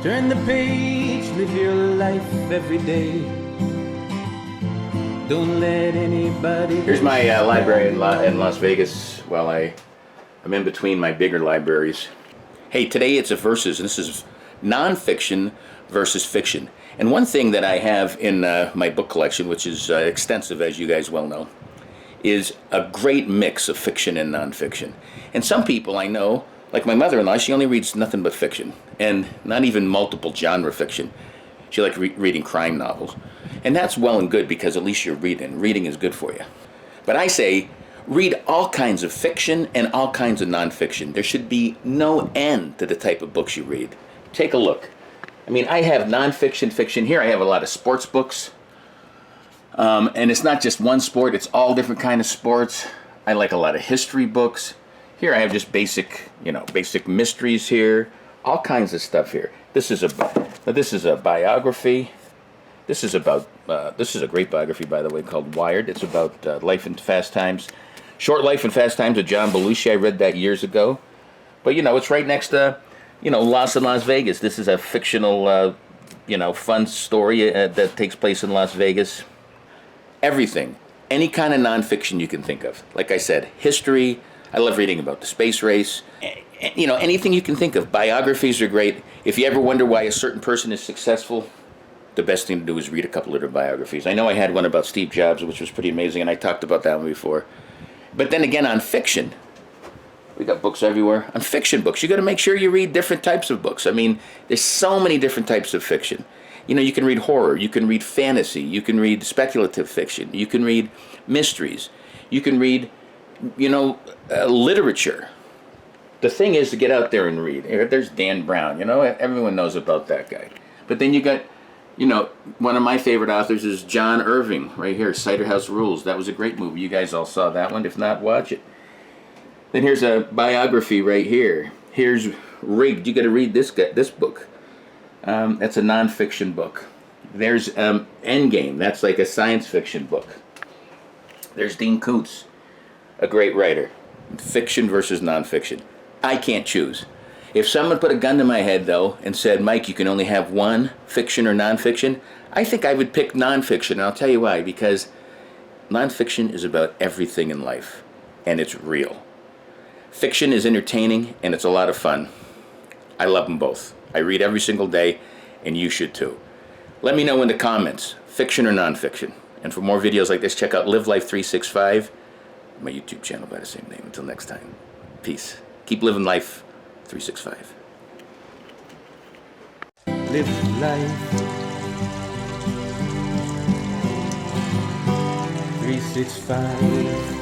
Turn the page, live your life every day. Don't let anybody... Here's my library in Las Vegas. Well, I'm in between my bigger libraries. Hey, today it's a versus. This is nonfiction versus fiction. And one thing that I have in my book collection, which is extensive, as you guys well know, is a great mix of fiction and nonfiction. And some people I know, like my mother-in-law, she only reads nothing but fiction, and not even multiple genre fiction. She likes reading crime novels. And that's well and good, because at least you're reading. Reading is good for you. But I say, read all kinds of fiction and all kinds of nonfiction. There should be no end to the type of books you read. Take a look. I mean, I have nonfiction, fiction. Here I have a lot of sports books. And it's not just one sport, it's all different kind of sports. I like a lot of history books. Here I have just basic mysteries here. All kinds of stuff here. This is a biography. This is a great biography, by the way, called Wired. It's about Life and Fast Times. Short Life and Fast Times of John Belushi. I read that years ago. But, it's right next to, Lost in Las Vegas. This is a fictional, fun story that takes place in Las Vegas. Everything. Any kind of nonfiction you can think of. Like I said, history. I love reading about the space race. Anything you can think of. Biographies are great. If you ever wonder why a certain person is successful, the best thing to do is read a couple of their biographies. I know I had one about Steve Jobs, which was pretty amazing, and I talked about that one before. But then again, on fiction, we got books everywhere. On fiction books, you got to make sure you read different types of books. I mean, there's so many different types of fiction. You can read horror, you can read fantasy, you can read speculative fiction, you can read mysteries, you can read, literature. The thing is to get out there and read. There's Dan Brown, everyone knows about that guy. But then you got, one of my favorite authors is John Irving, right here, Cider House Rules. That was a great movie. You guys all saw that one. If not, watch it. Then here's a biography right here. Here's Rigged. You got to read this book. That's a nonfiction book. There's Endgame. That's like a science fiction book. There's Dean Koontz, a great writer. Fiction versus nonfiction. I can't choose. If someone put a gun to my head, though, and said, Mike, you can only have one, fiction or nonfiction, I think I would pick nonfiction, and I'll tell you why. Because nonfiction is about everything in life, and it's real. Fiction is entertaining, and it's a lot of fun. I love them both. I read every single day, and you should too. Let me know in the comments, fiction or nonfiction. And for more videos like this, check out Live Life 365, my YouTube channel by the same name. Until next time, peace. Keep living life 365. Live life 365.